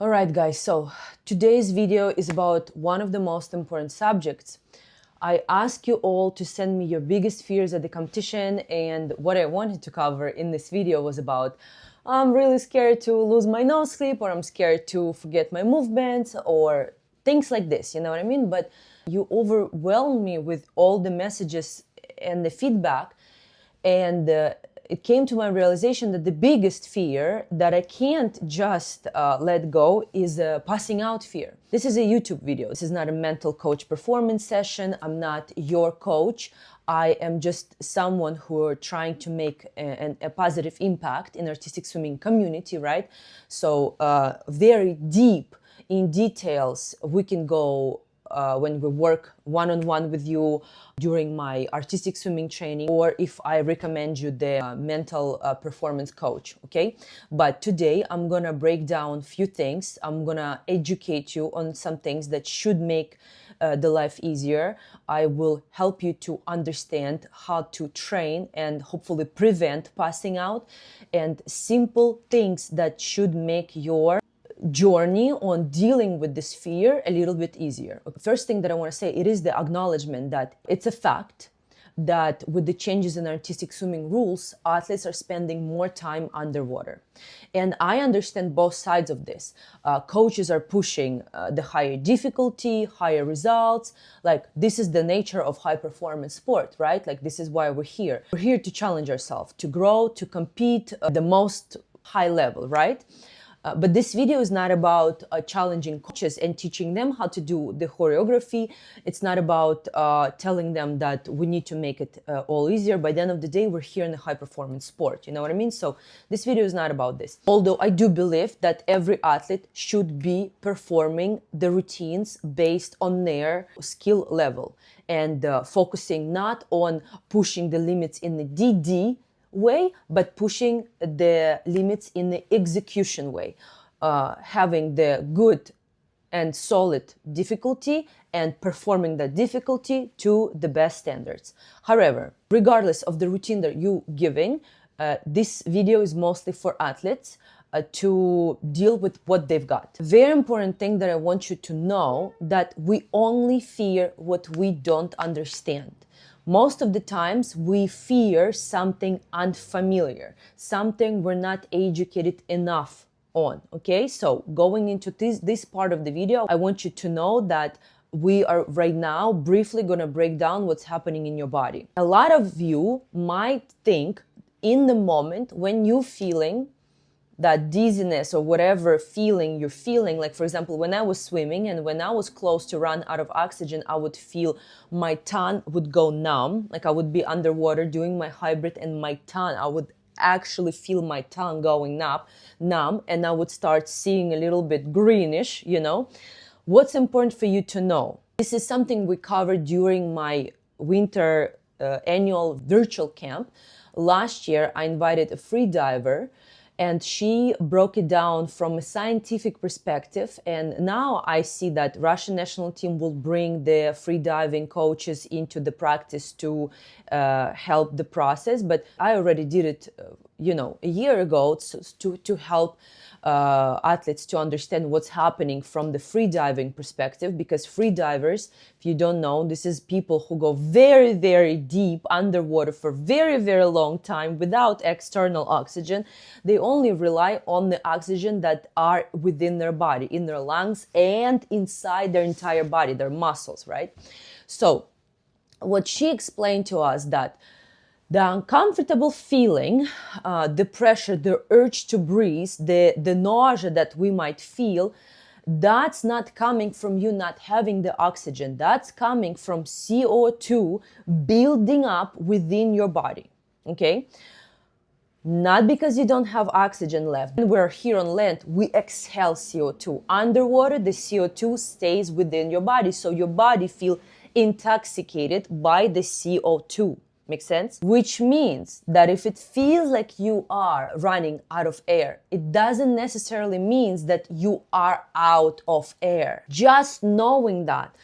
Alright guys, so today's video is about one of the most important subjects. I ask you all to send me your biggest fears at the competition, and what I wanted to cover in this video was about I'm really scared to lose my nose clip, or I'm scared to forget my movements, or things like this, you know what I mean? But you overwhelm me with all the messages and the feedback, and it came to my realization that the biggest fear that I can't just let go is a passing out fear. This is a YouTube video. This is not a mental coach performance session. I'm not your coach. I am just someone who are trying to make a positive impact in artistic swimming community, right? So very deep in details we can go when we work one-on-one with you during my artistic swimming training, or if I recommend you the mental performance coach, okay? But today I'm gonna break down a few things. I'm gonna educate you on some things that should make the life easier. I will help you to understand how to train and hopefully prevent passing out, and simple things that should make your journey on dealing with this fear a little bit easier. First thing that I want to say, it is the acknowledgement that it's a fact that with the changes in artistic swimming rules, athletes are spending more time underwater. And I understand both sides of this. Coaches are pushing the higher difficulty, higher results. Like, this is the nature of high performance sport, right? Like, this is why we're here. We're here to challenge ourselves, to grow, to compete the most high level, right? But this video is not about challenging coaches and teaching them how to do the choreography. It's not about telling them that we need to make it all easier. By the end of the day, we're here in a high performance sport. You know what I mean? So this video is not about this. Although I do believe that every athlete should be performing the routines based on their skill level and focusing not on pushing the limits in the DD way, but pushing the limits in the execution way, having the good and solid difficulty and performing that difficulty to the best standards. However, regardless of the routine that you're giving, this video is mostly for athletes to deal with what they've got. Very important thing that I want you to know, that we only fear what we don't understand. Most of the times we fear something unfamiliar, something we're not educated enough on, okay? So going into this part of the video, I want you to know that we are right now briefly gonna break down what's happening in your body. A lot of you might think in the moment when you're feeling that dizziness or whatever feeling you're feeling, like for example, when I was swimming and when I was close to run out of oxygen, I would feel my tongue would go numb, like I would be underwater doing my hybrid and my tongue, I would actually feel my tongue going numb, and I would start seeing a little bit greenish, you know. What's important for you to know, this is something we covered during my winter annual virtual camp. Last year, I invited a free diver, and she broke it down from a scientific perspective. And now I see that Russian national team will bring the free diving coaches into the practice to help the process. But I already did it, a year ago to help athletes to understand what's happening from the free diving perspective, because free divers, if you don't know, this is people who go very, very deep underwater for very, very long time without external oxygen. They only rely on the oxygen that are within their body, in their lungs and inside their entire body, their muscles, right? So what she explained to us, that the uncomfortable feeling, the pressure, the urge to breathe, the nausea that we might feel, that's not coming from you not having the oxygen. That's coming from CO2 building up within your body, okay? Not because you don't have oxygen left. When we're here on land, we exhale CO2. Underwater, the CO2 stays within your body, so your body feels intoxicated by the CO2. Make sense? Which means that if it feels like you are running out of air, it doesn't necessarily mean that you are out of air. Just knowing that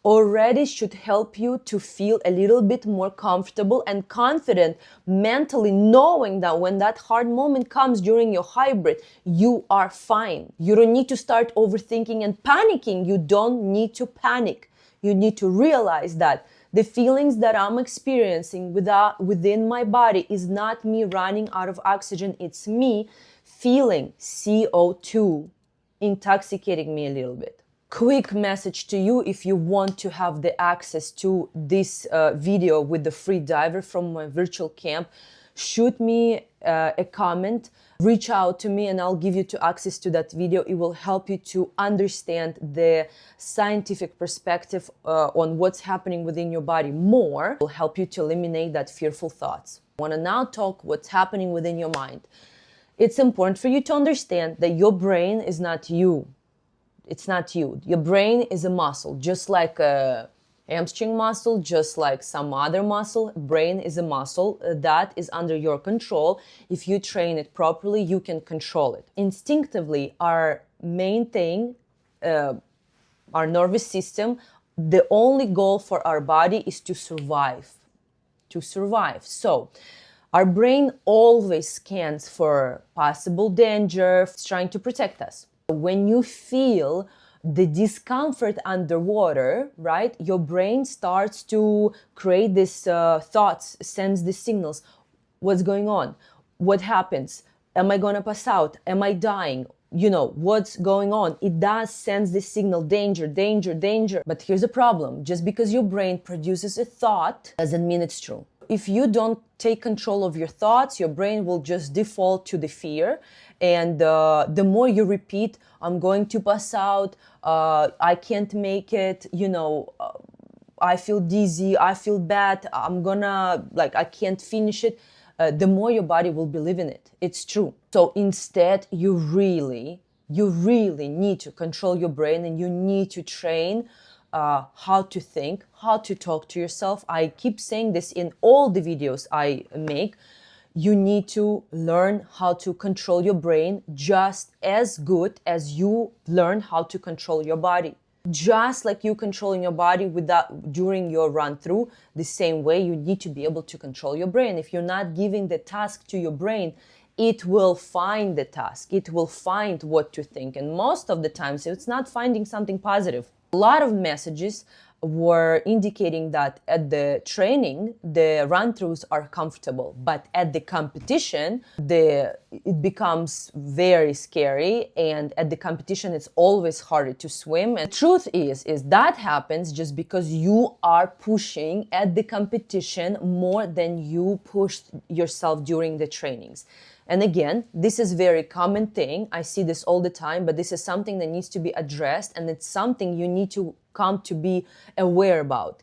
already should help you to feel a little bit more comfortable and confident mentally, knowing that when that hard moment comes during your hybrid, you are fine. You don't need to start overthinking and panicking. You don't need to panic. You need to realize that the feelings that I'm experiencing within my body is not me running out of oxygen. It's me feeling CO2 intoxicating me a little bit. Quick message to you: if you want to have the access to this video with the free diver from my virtual camp, shoot me a comment, reach out to me, and I'll give you access to that video. It will help you to understand the scientific perspective on what's happening within your body more. It will help you to eliminate that fearful thoughts. I want to now talk what's happening within your mind. It's important for you to understand that your brain is not you. It's not you. Your brain is a muscle, just like a hamstring muscle, just like some other muscle. Brain is a muscle that is under your control. If you train it properly, you can control it. Instinctively, our main thing, our nervous system, the only goal for our body is to survive. To survive. So, our brain always scans for possible danger, it's trying to protect us. When you feel the discomfort underwater, right, your brain starts to create these thoughts, sends the signals. What's going on? What happens? Am I gonna pass out? Am I dying? You know, what's going on? It does sends the signal, danger, danger, danger. But here's a problem. Just because your brain produces a thought doesn't mean it's true. If you don't take control of your thoughts, your brain will just default to the fear. And the more you repeat, I'm going to pass out, I can't make it, you know, I feel dizzy, I feel bad, I can't finish it, the more your body will believe in it. It's true. So instead, you really need to control your brain, and you need to train how to think, how to talk to yourself. I keep saying this in all the videos I make. You need to learn how to control your brain just as good as you learn how to control your body. Just like you controlling your body during your run through, the same way you need to be able to control your brain. If you're not giving the task to your brain, it will find the task. It will find what to think. And most of the times, it's not finding something positive. A lot of messages were indicating that at the training, the run-throughs are comfortable, but at the competition, it becomes very scary, and at the competition, it's always harder to swim. And the truth is that happens just because you are pushing at the competition more than you pushed yourself during the trainings. And again, this is a very common thing. I see this all the time, but this is something that needs to be addressed, and it's something you need to come to be aware about.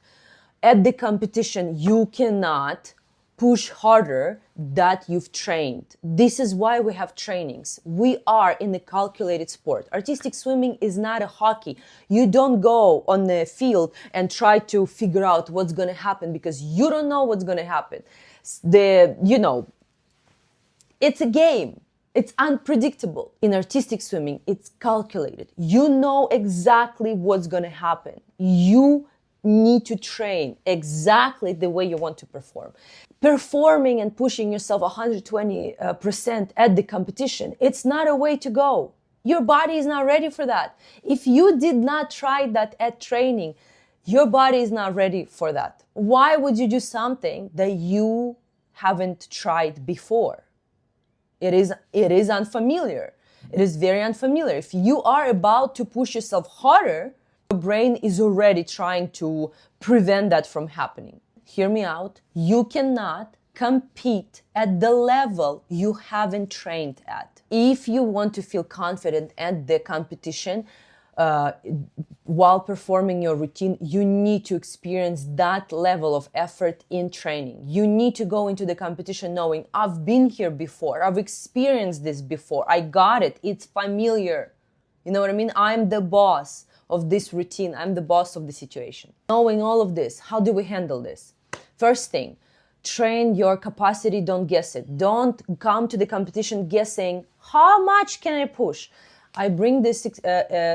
At the competition, you cannot push harder that you've trained. This is why we have trainings. We are in a calculated sport. Artistic swimming is not a hockey. You don't go on the field and try to figure out what's going to happen, because you don't know what's going to happen. It's a game. It's unpredictable. In artistic swimming, it's calculated. You know exactly what's going to happen. You need to train exactly the way you want to perform. Performing and pushing yourself 120% at the competition, it's not a way to go. Your body is not ready for that. If you did not try that at training, your body is not ready for that. Why would you do something that you haven't tried before? It is unfamiliar. It is very unfamiliar. If you are about to push yourself harder, your brain is already trying to prevent that from happening. Hear me out. You cannot compete at the level you haven't trained at. If you want to feel confident at the competition, while performing your routine, you need to experience that level of effort in training. You need to go into the competition knowing, I've been here before, I've experienced this before, I got it, it's familiar. You know what I mean? I'm the boss of this routine, I'm the boss of the situation. Knowing all of this, how do we handle this? First thing, train your capacity, don't guess it. Don't come to the competition guessing, how much can I push? I bring this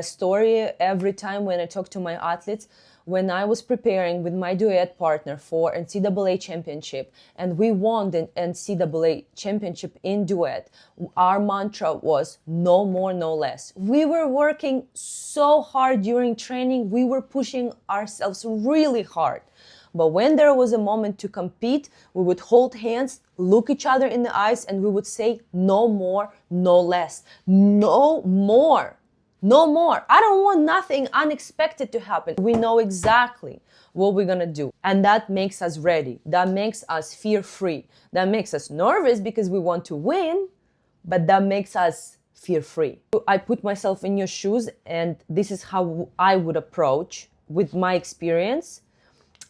story every time when I talk to my athletes. when I was preparing with my duet partner for NCAA championship, and we won the NCAA championship in duet, our mantra was no more, no less. We were working so hard during training. We were pushing ourselves really hard. But when there was a moment to compete, we would hold hands, look each other in the eyes, and we would say, no more, no less. No more. No more. I don't want nothing unexpected to happen. We know exactly what we're gonna do. And that makes us ready. That makes us fear-free. That makes us nervous because we want to win, but that makes us fear-free. I put myself in your shoes, and this is how I would approach with my experience.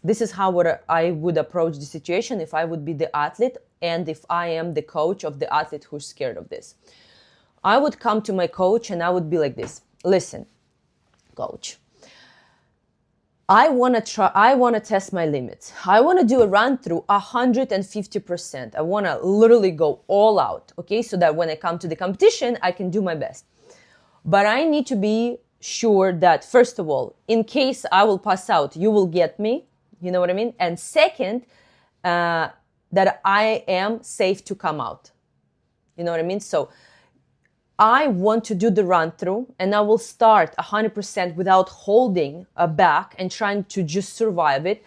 This is how I would approach the situation if I would be the athlete and if I am the coach of the athlete who's scared of this. I would come to my coach and I would be like this. Listen, coach, I want to test my limits. I want to do a run through 150%. I want to literally go all out, okay? So that when I come to the competition, I can do my best. But I need to be sure that, first of all, in case I will pass out, you will get me. You know what I mean? And second, that I am safe to come out. You know what I mean? So I want to do the run through, and I will start 100% without holding back and trying to just survive it,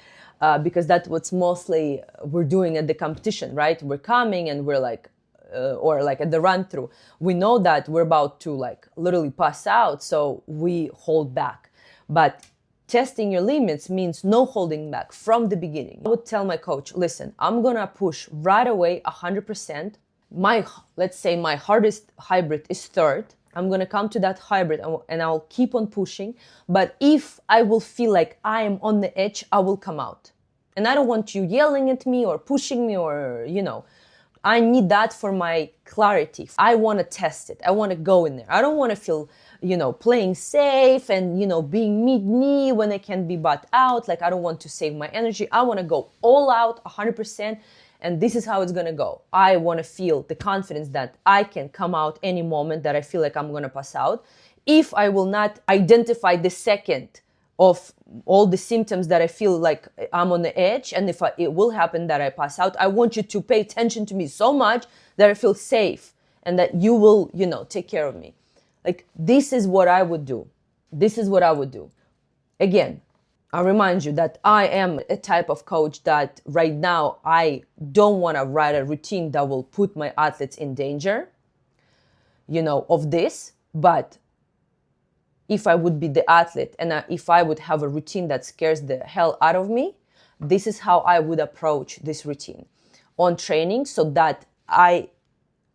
because that's what's mostly we're doing at the competition, right? We're coming and we're like, or like at the run through, we know that we're about to like literally pass out, so we hold back. But testing your limits means no holding back from the beginning. I would tell my coach, listen, I'm gonna push right away 100%. Let's say my hardest hybrid is third. I'm gonna come to that hybrid and I'll keep on pushing. But if I will feel like I am on the edge, I will come out. And I don't want you yelling at me or pushing me or, I need that for my clarity. I want to test it. I want to go in there. I don't want to feel, playing safe and, being mid-knee when I can be butt out. Like, I don't want to save my energy. I want to go all out 100%. And this is how it's going to go. I want to feel the confidence that I can come out any moment that I feel like I'm going to pass out. If I will not identify the second of all the symptoms that I feel like I'm on the edge, and if it will happen that I pass out, I want you to pay attention to me so much that I feel safe and that you will, take care of me. Like, this is what I would do. This is what I would do. Again, I remind you that I am a type of coach that right now I don't want to write a routine that will put my athletes in danger, of this, but if I would be the athlete and if I would have a routine that scares the hell out of me, this is how I would approach this routine on training so that I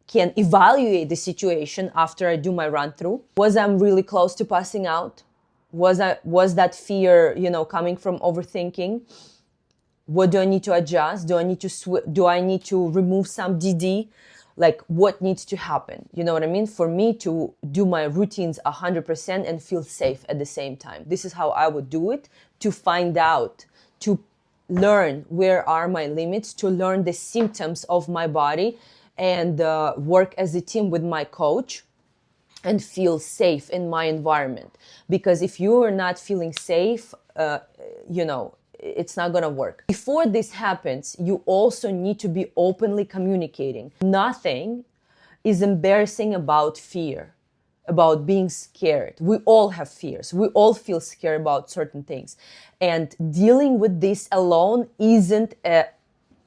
can evaluate the situation after I do my run through. Was I really close to passing out? Was that fear, coming from overthinking? What do I need to adjust? Do I need to remove some DD? Like, what needs to happen? You know what I mean? For me to do my routines 100% and feel safe at the same time. This is how I would do it, to find out, to learn where are my limits, to learn the symptoms of my body, and work as a team with my coach and feel safe in my environment. Because if you are not feeling safe, it's not gonna work. Before this happens, you also need to be openly communicating. Nothing is embarrassing about fear, about being scared. We all have fears. We all feel scared about certain things. And dealing with this alone isn't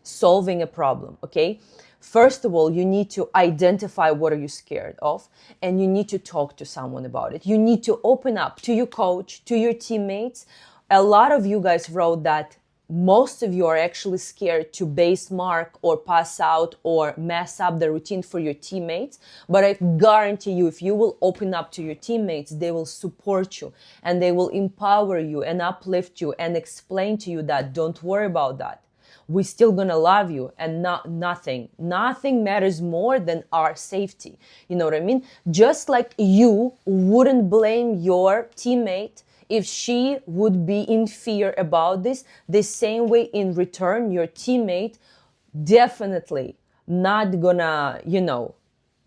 solving a problem, okay? First of all, you need to identify what are you scared of, and you need to talk to someone about it. You need to open up to your coach, to your teammates. A lot of you guys wrote that most of you are actually scared to base mark or pass out or mess up the routine for your teammates. But I guarantee you, if you will open up to your teammates, they will support you and they will empower you and uplift you and explain to you that don't worry about that. We're still gonna love you, and nothing matters more than our safety. You know what I mean? Just like you wouldn't blame your teammate if she would be in fear about this, the same way in return, your teammate definitely not gonna,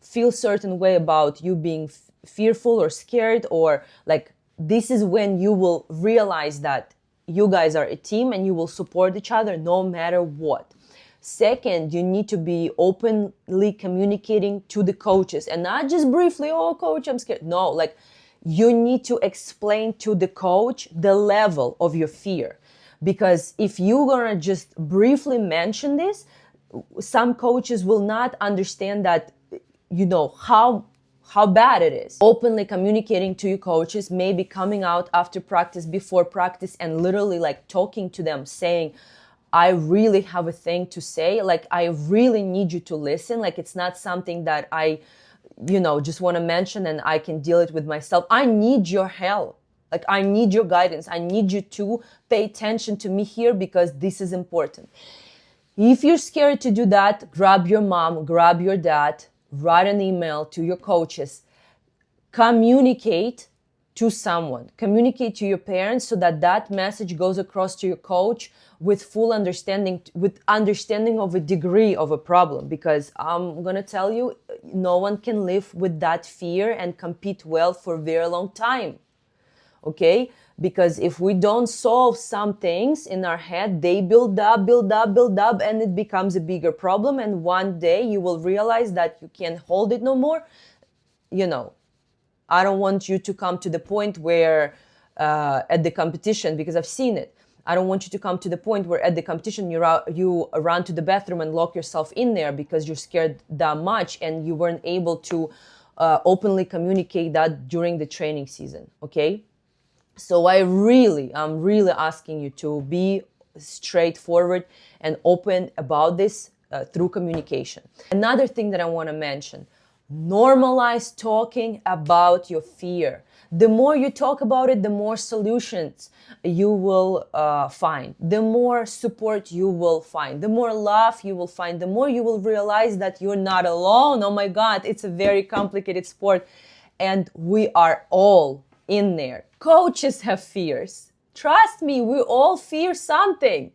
feel certain way about you being fearful or scared, or like, this is when you will realize that you guys are a team and you will support each other no matter what. Second, you need to be openly communicating to the coaches and not just briefly, oh, coach, I'm scared. No, like you need to explain to the coach the level of your fear. Because if you're gonna just briefly mention this, some coaches will not understand that, how bad it is. Openly communicating to your coaches, maybe coming out after practice, before practice, and literally like talking to them, saying, I really have a thing to say. Like, I really need you to listen. Like, it's not something that I, just want to mention and I can deal it with myself. I need your help. Like, I need your guidance. I need you to pay attention to me here because this is important. If you're scared to do that, grab your mom, grab your dad, write an email to your coaches, communicate to someone, communicate to your parents so that that message goes across to your coach with full understanding, with understanding of a degree of a problem. Because I'm going to tell you, no one can live with that fear and compete well for a very long time. Okay? Because if we don't solve some things in our head, they build up, and it becomes a bigger problem. And one day you will realize that you can't hold it no more. I don't want you to come to the point where at the competition, because I've seen it, I don't want you to come to the point where at the competition you run to the bathroom and lock yourself in there because you're scared that much and you weren't able to openly communicate that during the training season, okay? So I'm really asking you to be straightforward and open about this through communication. Another thing that I want to mention, normalize talking about your fear. The more you talk about it, the more solutions you will find, the more support you will find, the more love you will find, the more you will realize that you're not alone. Oh my God, it's a very complicated sport and we are all in there. Coaches have fears. Trust me, we all fear something.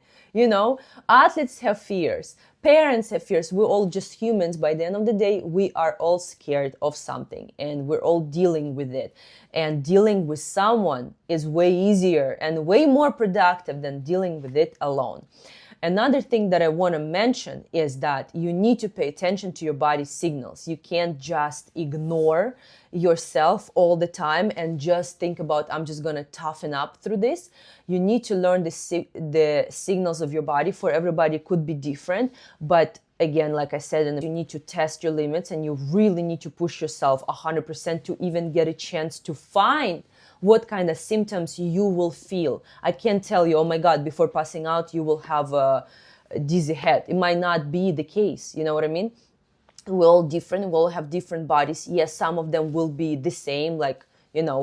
Athletes have fears. Parents have fears. We're all just humans. By the end of the day, we are all scared of something and we're all dealing with it. And dealing with someone is way easier and way more productive than dealing with it alone. Another thing that I want to mention is that you need to pay attention to your body's signals. You can't just ignore yourself all the time and just think about, I'm just going to toughen up through this. You need to learn the signals of your body. For everybody, it could be different. But again, like I said, you need to test your limits and you really need to push yourself 100% to even get a chance to find what kind of symptoms you will feel. I can't tell you, oh my God, before passing out, you will have a dizzy head. It might not be the case. You know what I mean? We're all different. We all have different bodies. Yes, some of them will be the same, like,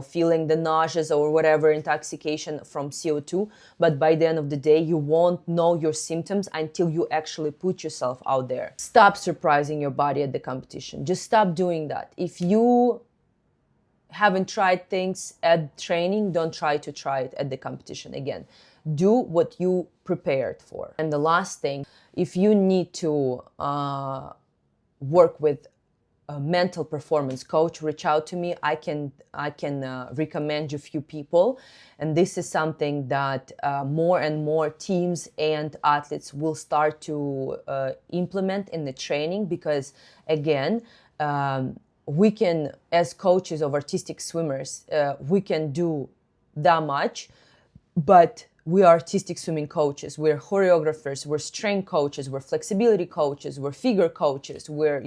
feeling the nauseous or whatever, intoxication from CO2. But by the end of the day, you won't know your symptoms until you actually put yourself out there. Stop surprising your body at the competition. Just stop doing that. If you haven't tried things at training, don't try it at the competition. Again, do what you prepared for. And the last thing, if you need to work with a mental performance coach, reach out to me. I can recommend you a few people, and this is something that more and more teams and athletes will start to implement in the training, because again, we can, as coaches of artistic swimmers, we can do that much, but we are artistic swimming coaches. We're choreographers, we're strength coaches, we're flexibility coaches, we're figure coaches, we're,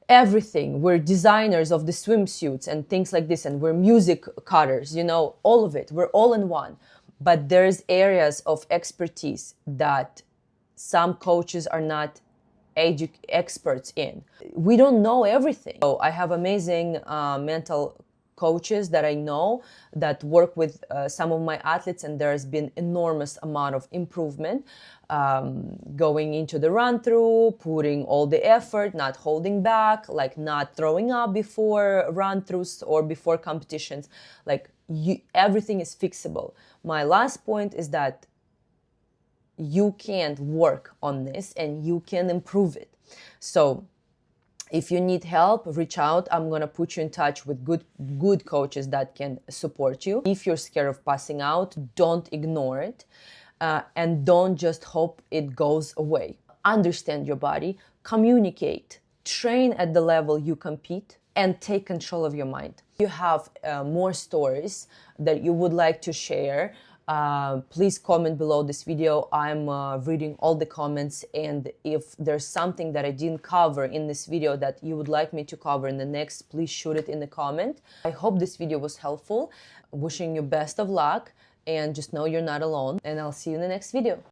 everything. We're designers of the swimsuits and things like this, and we're music cutters, all of it. We're all in one. But there's areas of expertise that some coaches are not experts in. We don't know everything. So I have amazing mental coaches that I know that work with some of my athletes, and there has been enormous amount of improvement going into the run through, putting all the effort, not holding back, like not throwing up before run throughs or before competitions. Like everything is fixable. My last point is that you can work on this and you can improve it. So If you need help, reach out. I'm gonna put you in touch with good coaches that can support you. If you're scared of passing out, don't ignore it, and don't just hope it goes away. Understand your body, communicate, train at the level you compete, and take control of your mind. If you have more stories that you would like to share, please comment below this video. I'm reading all the comments, and if there's something that I didn't cover in this video that you would like me to cover in the next, please shoot it in the comment. I hope this video was helpful. Wishing you best of luck, and just know you're not alone, and I'll see you in the next video.